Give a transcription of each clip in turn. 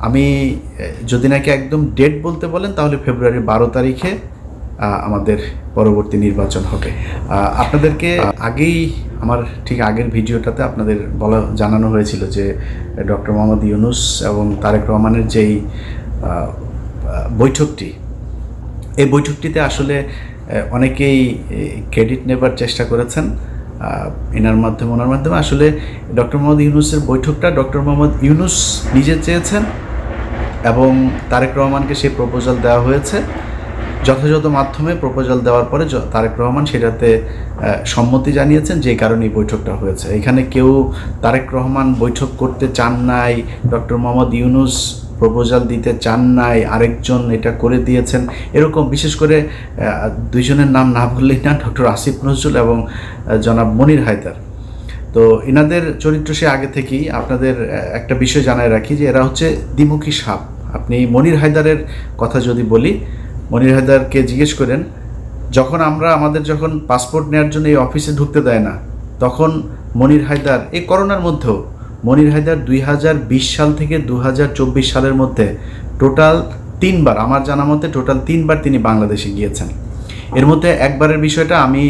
আমি যদি নাকি একদম ডেট বলতে বলেন তাহলে ফেব্রুয়ারির 12 তারিখে আমাদের পরবর্তী নির্বাচন হবে। আপনাদেরকে আগেই আমার ঠিক আগের ভিডিওটাতে আপনাদের জানানো হয়েছিল যে ডক্টর মোহাম্মদ ইউনূস এবং তারেক রহমানের যেই বৈঠকটি, এই বৈঠকটিতে আসলে অনেকেই ক্রেডিট নেবার চেষ্টা করেছেন ওনার মাধ্যমে। আসলে ডক্টর মোহাম্মদ ইউনূসের বৈঠকটা ডক্টর মোহাম্মদ ইউনূস নিজে চেয়েছেন এবং তারেক রহমানকে সেই প্রপোজাল দেওয়া হয়েছে। যথাযথ মাধ্যমে প্রপোজাল দেওয়ার পরে তারেক রহমান সেটাতে সম্মতি জানিয়েছেন, যে কারণে এই বৈঠকটা হয়েছে। এখানে কেউ তারেক রহমান বৈঠক করতে চান নাই, ডক্টর মোহাম্মদ ইউনূস প্রপোজাল দিতে চান নাই, আরেকজন এটা করে দিয়েছেন, এরকম বিশেষ করে দুইজনের নাম না বললেই না, ডক্টর আসিফ নজরুল এবং জনাব মনির হায়দার। তো এনাদের চরিত্র সে আগে থেকেই, আপনাদের একটা বিষয় জানায় রাখি যে এরা হচ্ছে দ্বিমুখী সাপ। আপনি মনির হায়দারের কথা যদি বলি, মনির হায়দারকে জিজ্ঞেস করেন, আমাদের যখন পাসপোর্ট নেওয়ার জন্য এই অফিসে ঢুকতে দেয় না, তখন মনির হায়দার এই করোনার মধ্যেও মনির হায়দার 2020 সাল থেকে 2024 সালের মধ্যে টোটাল 3বার, আমার জানা মতে টোটাল 3বার তিনি বাংলাদেশে গিয়েছেন। এর মধ্যে একবারের বিষয়টা আমি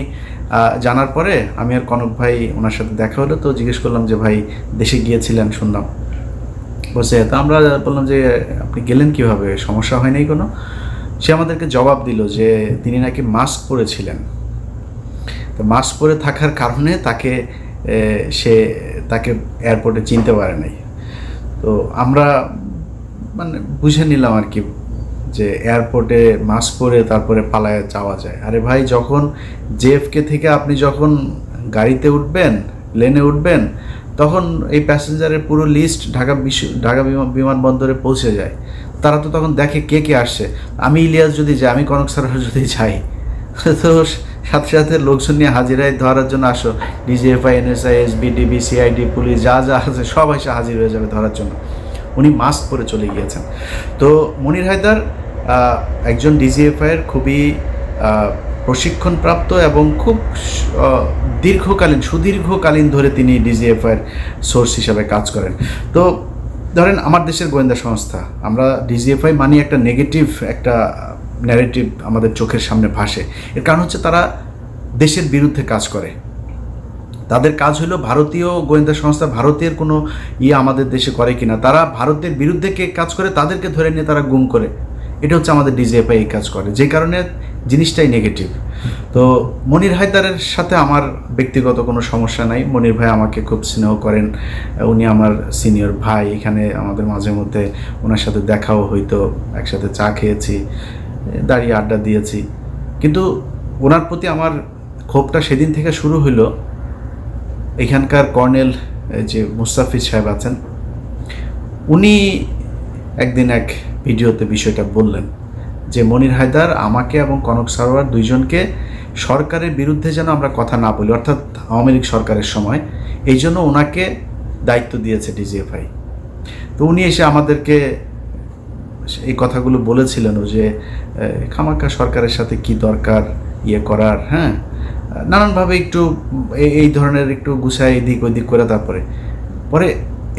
জানার পরে আমি আর কনক ভাই ওনার সাথে দেখা হলো, তো জিজ্ঞেস করলাম যে ভাই দেশে গিয়েছিলেন শুনলাম, বসে তো আমরা বললাম যে আপনি গেলেন কীভাবে, সমস্যা হয় নাই কোনো? সে আমাদেরকে জবাব দিল যে তিনি নাকি মাস্ক পরেছিলেন, তো মাস্ক পরে থাকার কারণে তাকে এয়ারপোর্টে চিনতে পারে নাই। তো আমরা মানে বুঝে নিলাম আর কি যে এয়ারপোর্টে মাস্ক পরে তারপরে পালায় যাওয়া যায়। আরে ভাই, যখন জেএফকে থেকে আপনি যখন গাড়িতে উঠবেন, প্লেনে উঠবেন, তখন এই প্যাসেঞ্জারের পুরো লিস্ট ঢাকা বিমানবন্দরে পৌঁছে যায়। তারা তো তখন দেখে কে কে আসছে। আমি ইলিয়াস যদি যাই, আমি কনক স্যার যদি যাই, তো সাথে সাথে লোকজন নিয়ে হাজিরায় ধরার জন্য আসো, ডিজিএফআই, এনএসআই, এসবিডিবি, সিআইডি, পুলিশ যা আছে সব এসে হাজির হয়ে যাবে ধরার জন্য। উনি মাস্ক পরে চলে গিয়েছেন। তো মনির হায়দার একজন ডিজিএফআইয়ের খুবই প্রশিক্ষণপ্রাপ্ত এবং খুব সুদীর্ঘকালীন ধরে তিনি ডিজিএফআইয়ের সোর্স হিসাবে কাজ করেন। তো ধরেন আমার দেশের গোয়েন্দা সংস্থা, আমরা ডিজিএফআই মানি একটা নেগেটিভ একটা ন্যারেটিভ আমাদের চোখের সামনে ভাসে। এর কারণ হচ্ছে তারা দেশের বিরুদ্ধে কাজ করে। তাদের কাজ হলো ভারতীয় গোয়েন্দা সংস্থা ভারতের কোনো আমাদের দেশে করে কিনা, তারা ভারতের বিরুদ্ধে কে কাজ করে তাদেরকে ধরে নিয়ে তারা গুম করে। এটা হচ্ছে আমাদের ডিজিএফআই এই কাজ করে, যে কারণে জিনিসটাই নেগেটিভ। তো মনির হায়দারের সাথে আমার ব্যক্তিগত কোনো সমস্যা নাই। মনির ভাই আমাকে খুব স্নেহ করেন, উনি আমার সিনিয়র ভাই। এখানে আমাদের মাঝে মধ্যে ওনার সাথে দেখাও হইতো, একসাথে চা খেয়েছি, দাঁড়িয়ে আড্ডা দিয়েছি। কিন্তু ওনার প্রতি আমার ক্ষোভটা সেদিন থেকে শুরু হইলো, এখানকার কর্নেল যে মুস্তাফিজ সাহেব আছেন, উনি একদিন এক ভিডিওতে বিষয়টা বললেন যে মনির হায়দার আমাকে এবং কনক সারোয়ার দুইজনকে সরকারের বিরুদ্ধে যেন আমরা কথা না বলি, অর্থাৎ আওয়ামী লীগ সরকারের সময়, এই জন্য ওনাকে দায়িত্ব দিয়েছে ডিজিএফআই। তো উনি এসে আমাদেরকে এই কথাগুলো বলেছিলেন যে খামাকা সরকারের সাথে কি দরকার করার, হ্যাঁ, নানানভাবে একটু এই ধরনের একটু গুছায় এদিক ওইদিক করে। পরে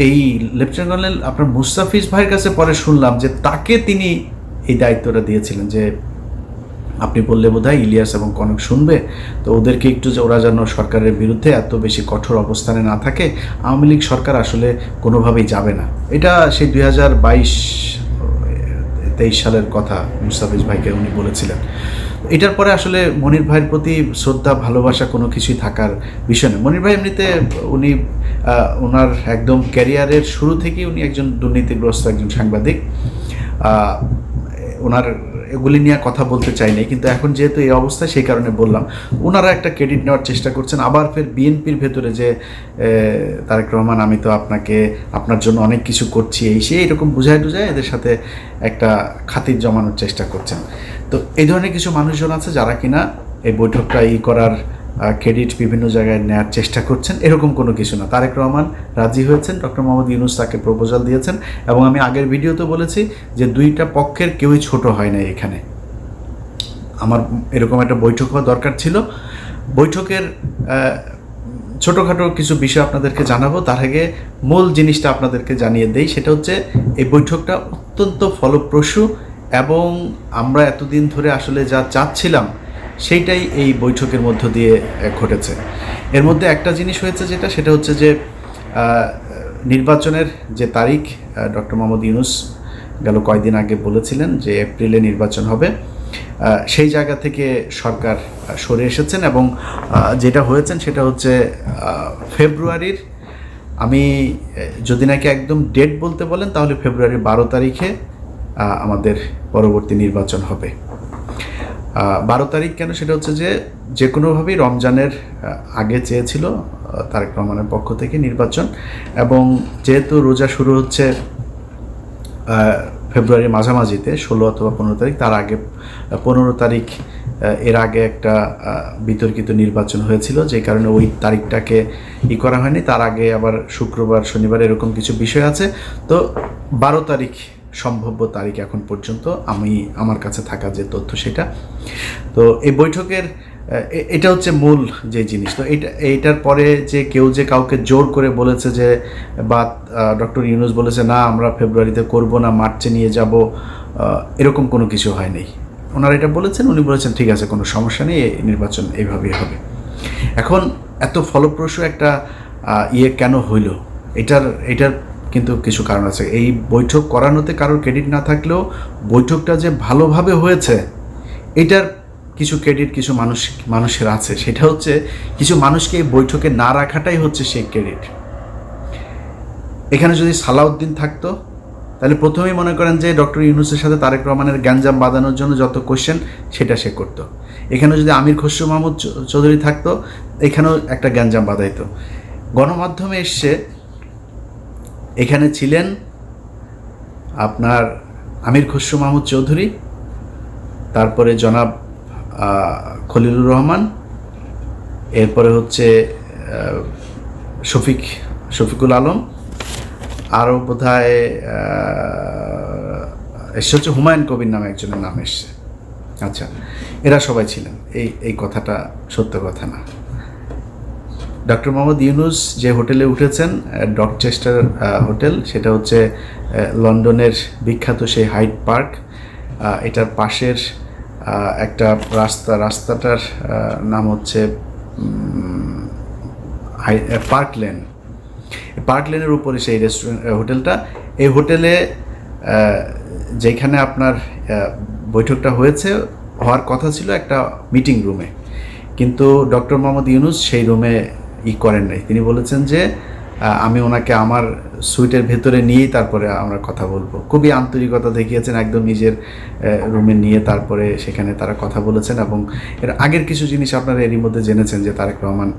এই লেফটেন্যান্ট কর্নেল আপনার মুস্তাফিজ ভাইয়ের কাছে পরে শুনলাম যে তাকে তিনি এই দায়িত্বটা দিয়েছিলেন যে আপনি বললে বোধহয় ইলিয়াস এবং কনক শুনবে, তো ওদেরকে একটু যে ওরা যেন সরকারের বিরুদ্ধে এত বেশি কঠোর অবস্থানে না থাকে, আওয়ামী লীগ সরকার আসলে কোনোভাবেই যাবে না। এটা সেই 2022-23 সালের কথা মুস্তাফিজ ভাইকে উনি বলেছিলেন। এটার পরে আসলে মনির ভাইয়ের প্রতি শ্রদ্ধা ভালোবাসা কোনো কিছুই থাকার বিষয় নেই। মনির ভাই এমনিতে উনি ওনার একদম ক্যারিয়ারের শুরু থেকেই উনি একজন দুর্নীতিগ্রস্ত একজন সাংবাদিক। ওনার এগুলি নিয়ে কথা বলতে চাই নাই, কিন্তু এখন যেহেতু এই অবস্থা সেই কারণে বললাম। ওনারা একটা ক্রেডিট নেওয়ার চেষ্টা করছেন, আবার ফের বিএনপির ভেতরে যে তারেক রহমান আমি তো আপনার জন্য অনেক কিছু করছি, এরকম বুঝায় এদের সাথে একটা খাতির জমানোর চেষ্টা করছেন। তো এই ধরনের কিছু মানুষজন আছে যারা কিনা এই বৈঠকটা করার ক্রেডিট বিভিন্ন জায়গায় নেওয়ার চেষ্টা করছেন। এরকম কোনো কিছু না। তারেক রহমান রাজি হয়েছেন, ডক্টর মোহাম্মদ ইউনূস তাকে প্রপোজাল দিয়েছেন, এবং আমি আগের ভিডিওতে বলেছি যে দুইটা পক্ষের কেউই ছোট হয় না। এখানে আমার এরকম একটা বৈঠক হওয়া দরকার ছিল। বৈঠকের ছোটোখাটো কিছু বিষয় আপনাদেরকে জানাবো। তার আগে মূল জিনিসটা আপনাদেরকে জানিয়ে দেই, সেটা হচ্ছে এই বৈঠকটা অত্যন্ত ফলপ্রসূ এবং আমরা এতদিন ধরে আসলে যা চাচ্ছিলাম সেইটাই এই বৈঠকের মধ্য দিয়ে ঘটেছে। এর মধ্যে একটা জিনিস হয়েছে সেটা হচ্ছে যে নির্বাচনের যে তারিখ ডক্টর মোহাম্মদ ইউনূস গেল কয়েকদিন আগে বলেছিলেন যে এপ্রিলে নির্বাচন হবে, সেই জায়গা থেকে সরকার সরে এসেছেন এবং যেটা হয়েছেন সেটা হচ্ছে ফেব্রুয়ারির, আমি যদি নাকি একদম ডেট বলতে বলেন তাহলে ফেব্রুয়ারির 12 তারিখে আমাদের পরবর্তী নির্বাচন হবে। 12 তারিখ কেন, সেটা হচ্ছে যে কোনোভাবেই রমজানের আগে চেয়েছিল তারেক রহমানের পক্ষ থেকে নির্বাচন, এবং যেহেতু রোজা শুরু হচ্ছে ফেব্রুয়ারির মাঝামাঝিতে 16 অথবা 15 তারিখ, তার আগে 15 তারিখ এর আগে একটা বিতর্কিত নির্বাচন হয়েছিল, যে কারণে ওই তারিখটাকে করা হয়নি। তার আগে আবার শুক্রবার শনিবার এরকম কিছু বিষয় আছে। তো 12 তারিখ সম্ভাব্য তারিখ এখন পর্যন্ত আমার কাছে থাকা যে তথ্য সেটা। তো এই বৈঠকের এটা হচ্ছে মূল যে জিনিস। তো এইটার পরে যে কেউ যে কাউকে জোর করে বলেছে যে, বা ডক্টর ইউনূস বলেছে না আমরা ফেব্রুয়ারিতে করব না, মার্চে নিয়ে যাব, এরকম কোনো কিছু হয়নি। ওনারা এটা বলেছেন, উনি বলেছেন ঠিক আছে কোনো সমস্যা নেই, নির্বাচন এইভাবেই হবে। এখন এত ফলপ্রসূ একটা কেন হইল, এটার কিন্তু কিছু কারণ আছে। এই বৈঠক করানোতে কারোর ক্রেডিট না থাকলেও বৈঠকটা যে ভালোভাবে হয়েছে এটার কিছু ক্রেডিট কিছু মানুষের আছে। সেটা হচ্ছে কিছু মানুষকে এই বৈঠকে না রাখাটাই হচ্ছে সেই ক্রেডিট। এখানে যদি সালাউদ্দিন থাকতো তাহলে প্রথমেই মনে করেন যে ডক্টর ইউনূসের সাথে তারেক রহমানের গ্যাঞ্জাম বাঁধানোর জন্য যত কোশ্চেন সেটা সে করত। এখানে যদি আমির খসরু মাহমুদ চৌধুরী থাকতো, এখানেও একটা গ্যাঞ্জাম বাঁধাইতো। গণমাধ্যমে এসছে, এখানে ছিলেন আপনার আমির খসরু মাহমুদ চৌধুরী, তারপরে জনাব খলিলুর রহমান, এরপরে হচ্ছে শফিকুল আলম, আরও বোধহয় এসে হচ্ছে হুমায়ুন কবির নামে একজনের নাম এসছে। আচ্ছা, এরা সবাই ছিলেন। এই কথাটা সত্য কথা না। ডক্টর মোহাম্মদ ইউনূস যে হোটেলে উঠেছেন, ডকচেস্টার হোটেল, সেটা হচ্ছে লন্ডনের বিখ্যাত সেই হাইড পার্ক, এটার পাশের একটা রাস্তাটার নাম হচ্ছে পার্ক লেনের উপরে সেই হোটেলটা। এই হোটেলে যেখানে আপনার বৈঠকটা হওয়ার কথা ছিল একটা মিটিং রুমে, কিন্তু ডক্টর মোহাম্মদ ইউনূস সেই রুমে করেন নাই। তিনি বলেছেন যে আমি ওনাকে আমার সুইটের ভেতরে নিয়েই তারপরে আমরা কথা বলবো। খুবই আন্তরিকতা দেখিয়েছেন, একদম নিজের রুমে নিয়ে তারপরে সেখানে তারা কথা বলেছেন। এবং এর আগের কিছু জিনিস আপনারা এরই মধ্যে জেনেছেন যে তারেক রহমান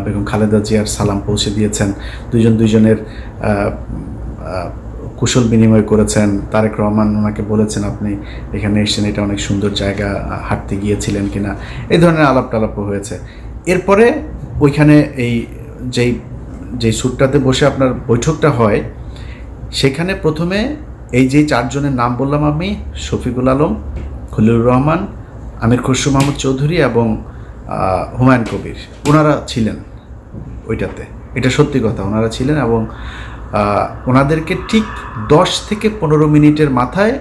বেগম খালেদা জিয়ার সালাম পৌঁছে দিয়েছেন, দুজনের কুশল বিনিময় করেছেন। তারেক রহমান ওনাকে বলেছেন আপনি এখানে এসেছেন, এটা অনেক সুন্দর জায়গা, হাঁটতে গিয়েছিলেন কিনা, এই ধরনের আলাপ টালাপও হয়েছে। এরপরে ওইখানে যেই সুটটাতে বসে আপনার বৈঠকটা হয়, সেখানে প্রথমে এই যে 4 জনের নাম বললাম আমি, শফিকুল আলম, খলিলুর রহমান, আমির খসরু মাহমুদ চৌধুরী এবং হুমায়ুন কবির, ওনারা ছিলেন ওইটাতে। এটা সত্যি কথা, ওনারা ছিলেন। এবং ওনাদেরকে ঠিক 10 থেকে 15 মিনিটের মাথায়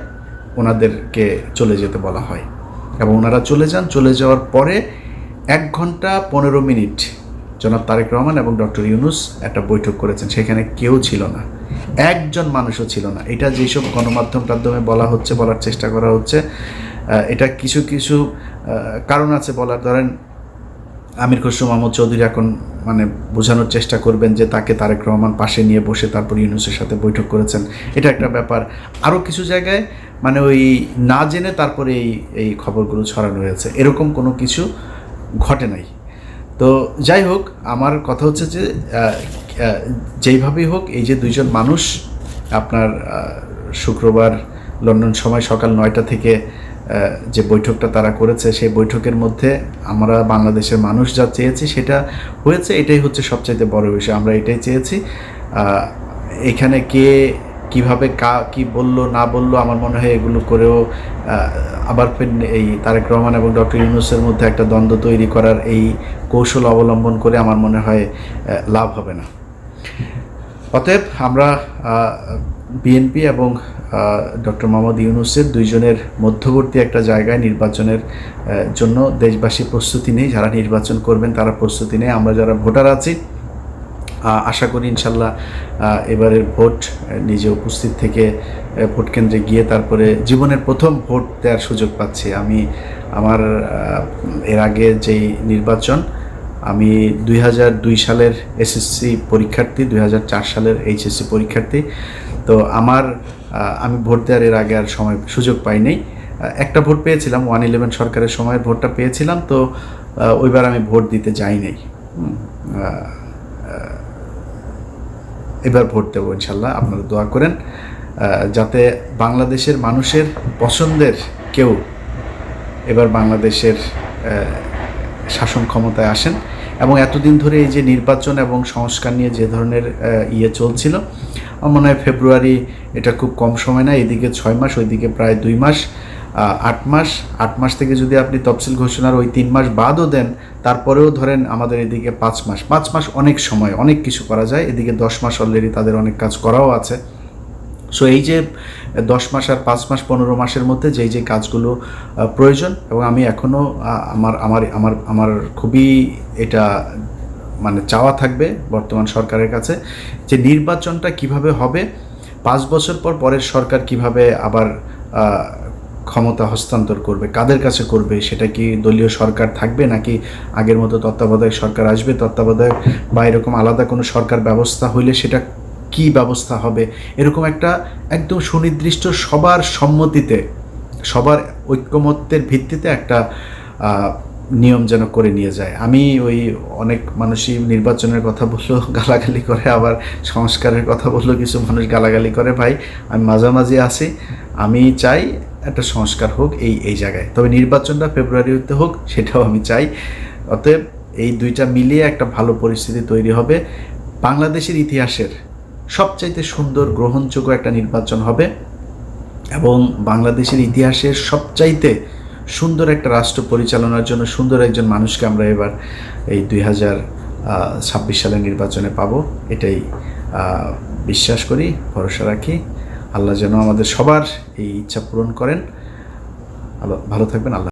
ওনাদেরকে চলে যেতে বলা হয় এবং ওনারা চলে যান। চলে যাওয়ার পরে 1 ঘন্টা 15 মিনিট জনাব তারেক রহমান এবং ডক্টর ইউনূস একটা বৈঠক করেছেন। সেখানে কেউ ছিল না, একজন মানুষও ছিল না। এটা যেসব গণমাধ্যমে বলার চেষ্টা করা হচ্ছে, এটা কিছু কারণ আছে বলার। ধরেন আমির খসরু মাহমুদ চৌধুরী এখন মানে বোঝানোর চেষ্টা করবেন যে তাকে তারেক রহমান পাশে নিয়ে বসে তারপর ইউনূসের সাথে বৈঠক করেছেন, এটা একটা ব্যাপার। আরও কিছু জায়গায় মানে ওই না জেনে তারপরে এই খবরগুলো ছড়ানো হয়েছে, এরকম কোনো কিছু ঘটে নাই। তো যাই হোক, আমার কথা হচ্ছে যে যেইভাবেই হোক, এই যে 2 জন মানুষ আপনার শুক্রবার লন্ডন সময় সকাল 9টা থেকে যে বৈঠকটা তারা করেছে, সেই বৈঠকের মধ্যে আমরা বাংলাদেশের মানুষ যা চেয়েছি সেটা হয়েছে। এটাই হচ্ছে সবচাইতে বড় বিষয়, আমরা এটাই চেয়েছি। এখানে কে কিভাবে কি বললো না বললো, আমার মনে হয় এগুলো করেও আবার এই তারেক রহমান এবং ডক্টর ইউনূসের মধ্যে একটা দ্বন্দ্ব তৈরি করার এই কৌশল অবলম্বন করে আমার মনে হয় লাভ হবে না। অতএব আমরা বিএনপি এবং ডক্টর মোহাম্মদ ইউনূসের দুইজনের মধ্যবর্তী একটা জায়গায় নির্বাচনের জন্য দেশবাসী প্রস্তুতি নেই। যারা নির্বাচন করবেন তারা প্রস্তুতি নেই। আমরা যারা ভোটার আছি আশা করি ইনশাল্লাহ এবারের ভোট নিজে উপস্থিত থেকে ভোট কেন্দ্রে গিয়ে তারপরে জীবনের প্রথম ভোট দেওয়ার সুযোগ পাচ্ছি। আমি আমার এর আগে যেই নির্বাচন, আমি 2002 সালের এসএসসি পরীক্ষার্থী, 2004 সালের এইচএসসি পরীক্ষার্থী। তো আমি ভোট দেওয়ার এর আগে আর সুযোগ পাইনি। একটা ভোট পেয়েছিলাম, 111 সরকারের সময়ের ভোটটা পেয়েছিলাম। তো ওইবার আমি ভোট দিতে যাই নাই। এবার ভোট দেবো ইনশাল্লাহ। আপনারা দোয়া করেন যাতে বাংলাদেশের মানুষের পছন্দের কেউ এবার বাংলাদেশের শাসন ক্ষমতায় আসেন। এবং এতদিন ধরে এই যে নির্বাচন এবং সংস্কার নিয়ে যে ধরনের চলছিল, আমার মনে হয় ফেব্রুয়ারি এটা খুব কম সময় না। এদিকে 6 মাস, ওইদিকে প্রায় 2 মাস, 8 মাস থেকে যদি আপনি তফসিল ঘোষণার ওই 3 মাস বাদও দেন, তারপরেও ধরেন আমাদের এদিকে 5 মাস অনেক সময়, অনেক কিছু করা যায়। এদিকে 10 মাস অলরেডি তাদের অনেক কাজ করাও আছে। সো এই যে 10 মাস আর 5 মাস 15 মাসের মধ্যে যে কাজগুলো প্রয়োজন, এবং আমি এখনও আমার খুবই এটা মানে চাওয়া থাকবে বর্তমান সরকারের কাছে যে নির্বাচনটা কিভাবে হবে, 5 বছর পরের সরকার কিভাবে আবার ক্ষমতা হস্তান্তর করবে, কাদের কাছে করবে, সেটা কি দলীয় সরকার থাকবে নাকি আগের মতো তত্ত্বাবধায়ক সরকার আসবে, তত্ত্বাবধায়ক বা এরকম আলাদা কোনো সরকার ব্যবস্থা হইলে সেটা কি ব্যবস্থা হবে, এরকম একটা একদম সুনির্দিষ্ট সবার সম্মতিতে, সবার ঐক্যমত্যের ভিত্তিতে একটা নিয়ম যেন করে নিয়ে যায়। আমি অনেক মানুষই নির্বাচনের কথা বললো গালাগালি করে, আবার সংস্কারের কথা বললো কিছু মানুষ গালাগালি করে। ভাই, আমি মাঝামাঝি আছি। আমি চাই একটা সংস্কার হোক এই জায়গায়, তবে নির্বাচনটা ফেব্রুয়ারিতে হোক সেটাও আমি চাই। অতএব এই দুইটা মিলিয়ে একটা ভালো পরিস্থিতি তৈরি হবে। বাংলাদেশের ইতিহাসের সবচাইতে সুন্দর গ্রহণযোগ্য একটা নির্বাচন হবে এবং বাংলাদেশের ইতিহাসের সবচাইতে সুন্দর একটা রাষ্ট্র পরিচালনার জন্য সুন্দর একজন মানুষকে আমরা এবার এই 2026 সালের নির্বাচনে পাবো। এটাই বিশ্বাস করি, ভরসা রাখি। আল্লাহ যেন আমাদের সবার এই ইচ্ছা পূরণ করেন। ভালো থাকবেন। আল্লাহ।